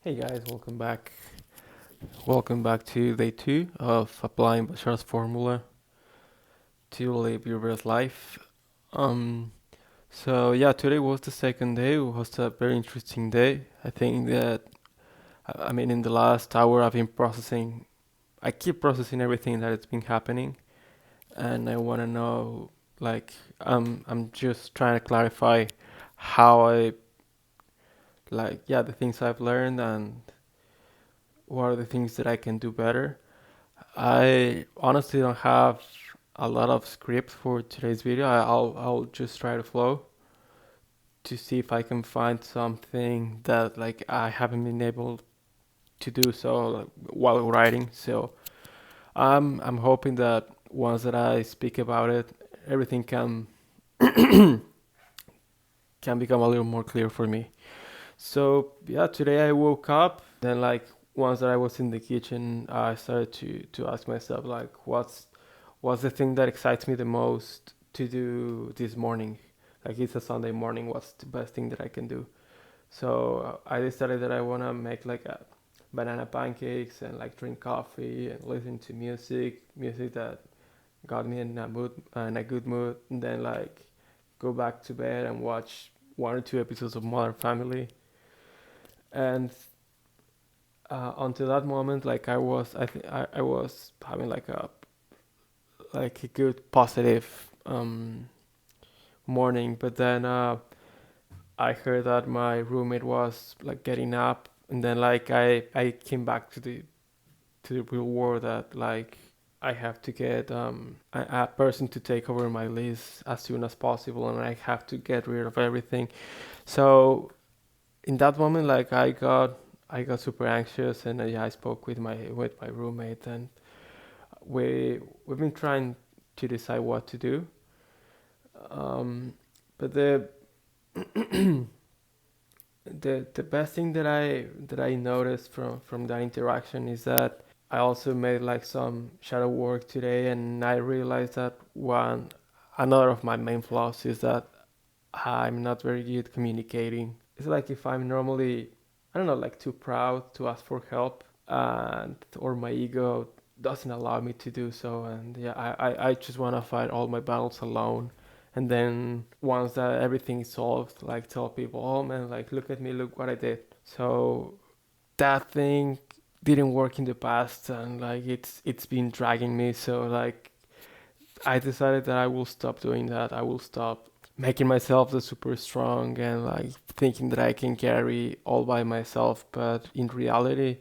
Hey guys, welcome back. Welcome back to day two of applying Bashar's formula to live your best life. Um, so today was the second day. It was a very interesting day. I think that in the last hour I've been processing. I keep processing everything that has been happening, and I want to know, I'm just trying to clarify how I the things I've learned and what are the things that I can do better. I honestly don't have a lot of script for today's video. I'll just try to flow to see if I can find something that I haven't been able to do so while writing. So I'm hoping that once that I speak about it, everything can become a little more clear for me. So yeah, today I woke up. Then once that I was in the kitchen, I started to ask myself what's the thing that excites me the most to do this morning? Like it's a Sunday morning. What's the best thing that I can do? So I decided that I wanna make like a banana pancakes and like drink coffee and listen to music that got me in a good mood, and then go back to bed and watch one or two episodes of Modern Family. And until that moment, I was having like a good positive morning, but then I heard that my roommate was like getting up, and then I came back to the real world that I have to get a person to take over my list as soon as possible, and I have to get rid of everything. So in that moment, I got super anxious, and I spoke with my roommate, and we've been trying to decide what to do. But the best thing that I noticed from that interaction is that I also made like some shadow work today, and I realized that one another of my main flaws is that I'm not very good communicating. It's like if I'm normally, I don't know, like too proud to ask for help, and or my ego doesn't allow me to do so, and yeah, I just want to fight all my battles alone. And then once that everything is solved, like tell people, oh man, like look at me, look what I did. So that thing didn't work in the past, and it's been dragging me. So I decided that I will stop doing that. I will stop making myself the super strong and like thinking that I can carry all by myself. But in reality,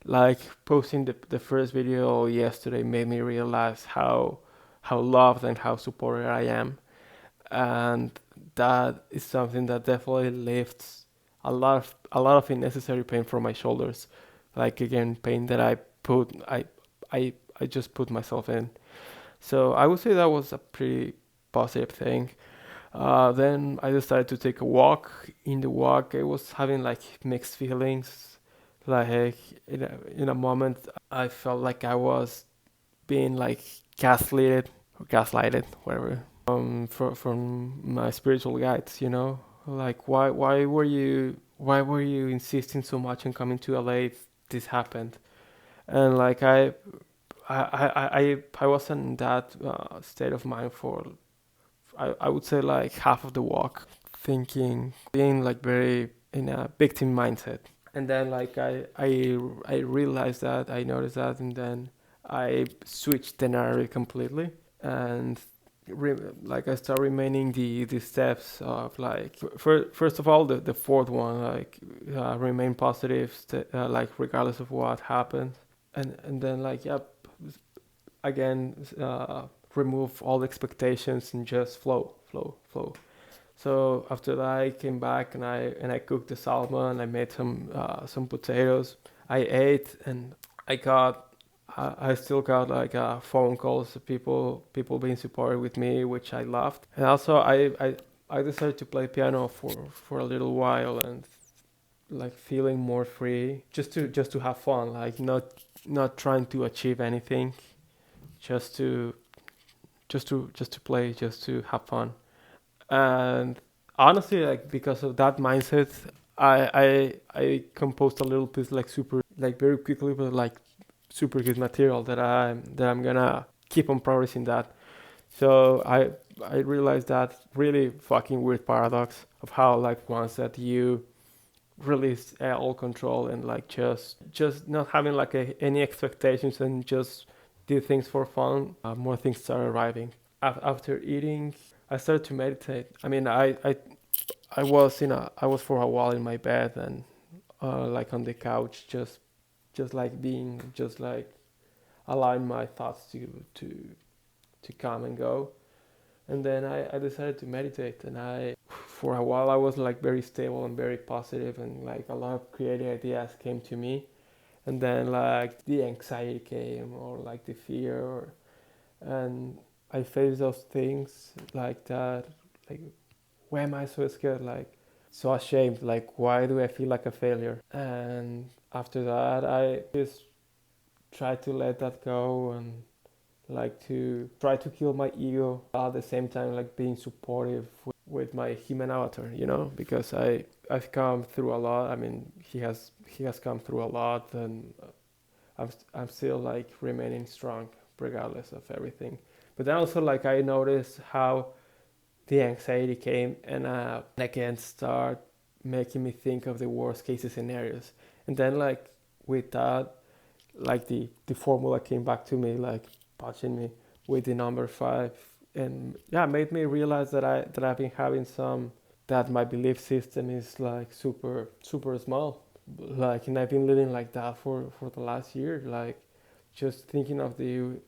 like posting the first video yesterday made me realize how loved and how supported I am. And that is something that definitely lifts a lot of unnecessary pain from my shoulders. Like again, pain that I just put myself in. So I would say that was a pretty positive thing. Then I decided to take a walk. In the walk, I was having like mixed feelings. Like in a moment, I felt like I was being like gaslighted or gaslighted, whatever, from my spiritual guides. Like why were you insisting so much on coming to LA if this happened? And like I wasn't in that state of mind for I would say like half of the walk, thinking, being like very in a victim mindset. And then I realized that, I noticed that, and then I switched the narrative completely, and I start remaining the steps of first of all the fourth one, remain positive, like regardless of what happens, and then again, remove all expectations and just flow, flow, flow. So after that, I came back and I cooked the salmon. I made some potatoes. I ate, and I still got phone calls, people being supportive with me, which I loved. And also I decided to play piano for a little while, and like feeling more free, just to have fun, like not trying to achieve anything, just to just to play, just to have fun. And honestly, like because of that mindset, I composed a little piece like super like very quickly, but like super good material that I'm gonna keep on progressing that. So I realized that really fucking weird paradox of how like once that you release all control and like just not having like any expectations and just do things for fun, more things start arriving. After eating, I started to meditate. I mean, I was for a while in my bed and like on the couch, just like being just like allowing my thoughts to come and go. And then I decided to meditate, and I for a while I was like very stable and very positive, and like a lot of creative ideas came to me. And then like the anxiety came, or like the fear, and I faced those things like that. Like, why am I so scared? Like, so ashamed. Like, why do I feel like a failure? And after that, I just tried to let that go and like to try to kill my ego at the same time like being supportive with my human avatar, because I've come through a lot. I mean, he has come through a lot, and I'm still like remaining strong regardless of everything. But then also like I noticed how the anxiety came and again start making me think of the worst cases scenarios. And then like with that, like the formula came back to me, like punching me with the number five, and yeah, made me realize that I've been having some that my belief system is like super super small, like, and I've been living like that for the last year, like just thinking of the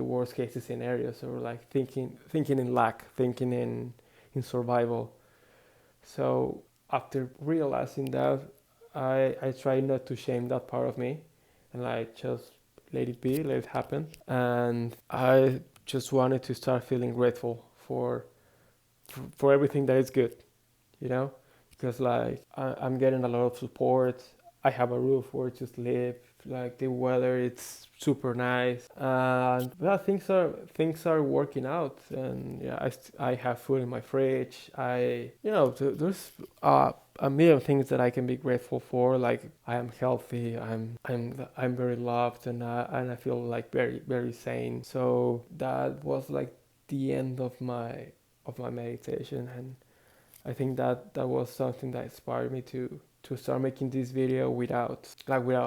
worst cases scenarios, or like thinking in lack, thinking in survival. So after realizing that, I try not to shame that part of me, and like just let it be, let it happen. And I just wanted to start feeling grateful for everything that is good, you know, because like I'm getting a lot of support. I have a roof where to live. Like the weather, it's super nice, and yeah, things are working out. And yeah, I have food in my fridge. There's a million things that I can be grateful for. Like I am healthy. I'm very loved, and I feel like very very sane. So that was like the end of my meditation, and I think that was something that inspired me to start making this video without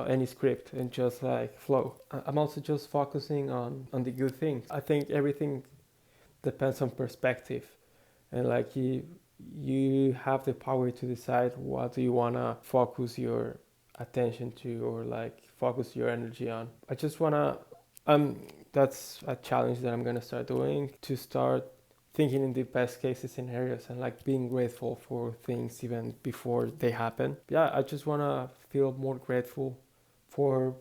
any script and just like flow. I'm also just focusing on the good things. I think everything depends on perspective, and like you have the power to decide what do you wanna focus your attention to, or like focus your energy on. I just wanna um that's a challenge that I'm gonna start doing, to start thinking in the best cases scenarios and like being grateful for things even before they happen. Yeah, I just want to feel more grateful for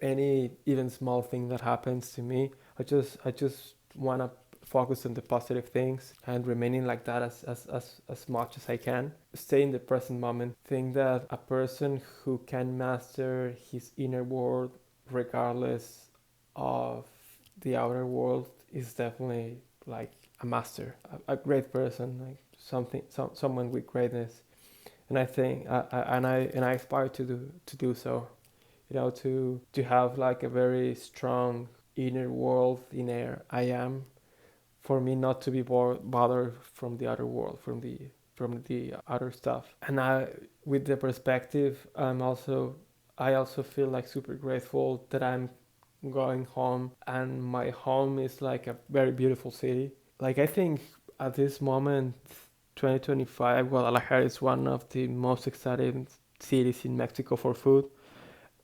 any even small thing that happens to me. I just want to focus on the positive things and remaining like that as much as I can. Stay in the present moment. Think that a person who can master his inner world regardless of the outer world is definitely like a master, a great person, like someone with greatness. And I think I aspire to do so, to have like a very strong inner world, inner I am, for me not to be bothered from the other world, from the other stuff. And with the perspective, I also feel like super grateful that I'm going home, and my home is like a very beautiful city. Like I think at this moment, 2025, Guadalajara is one of the most exciting cities in Mexico for food.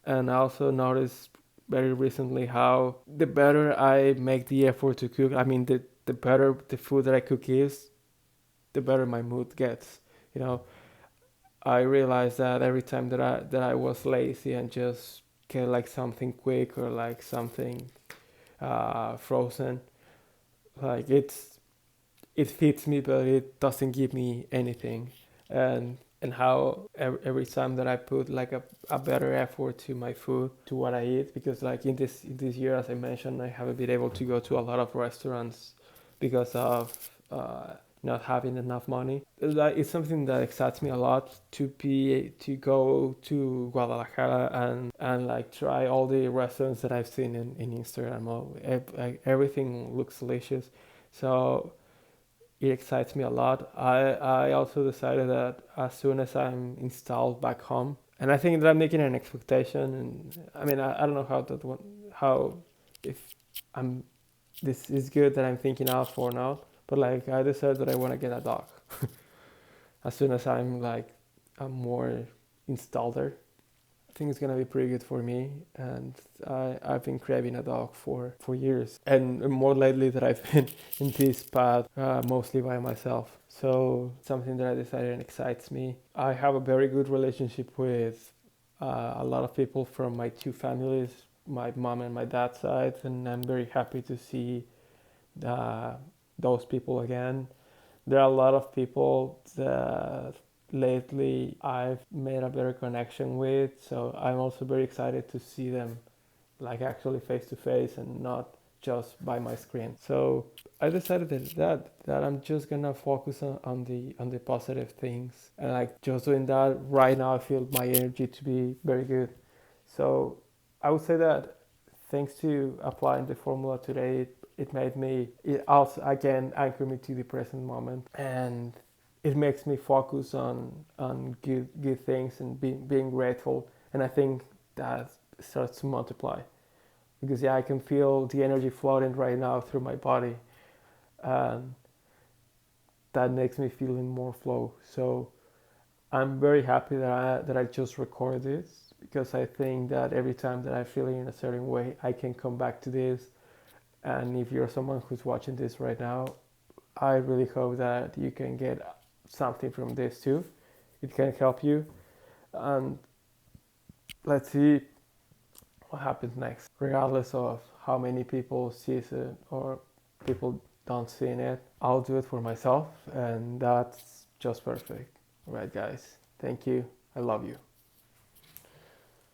And I also noticed very recently how the better I make the effort to cook, I mean, the better the food that I cook is, the better my mood gets. You know, I realized that every time that I was lazy and just get like something quick, or like something frozen, like it fits me, but it doesn't give me anything. And how every time that I put like a better effort to my food, to what I eat, because like in this year, as I mentioned, I haven't been able to go to a lot of restaurants because of not having enough money. It's something that excites me a lot to go to Guadalajara and like try all the restaurants that I've seen in Instagram. Everything looks delicious, so it excites me a lot. I also decided that as soon as I'm installed back home, and I think that I'm making an expectation, and I mean I don't know how if I'm this is good that I'm thinking of or not, but like I decided that I want to get a dog as soon as I'm more installed there. I think it's gonna be pretty good for me, and I've been craving a dog for years, and more lately that I've been in this path mostly by myself. So something that I decided and excites me. I have a very good relationship with a lot of people from my two families, my mom and my dad's side, and I'm very happy to see uh, those people again. There are a lot of people that lately I've made a better connection with, so I'm also very excited to see them like actually face to face and not just by my screen. So I decided that I'm just gonna focus on the positive things, and like just doing that right now I feel my energy to be very good. So I would say that thanks to applying the formula today, it made me, it also again anchored me to the present moment, and it makes me focus on good things and being grateful. And I think that starts to multiply because yeah, I can feel the energy floating right now through my body, and that makes me feel in more flow. So I'm very happy that I just recorded this, because I think that every time that I feel in a certain way, I can come back to this. And if you're someone who's watching this right now, I really hope that you can get something from this too. It can help you. And let's see what happens next. Regardless of how many people sees it or people don't see it, I'll do it for myself, and that's just perfect. All right, guys. Thank you. I love you.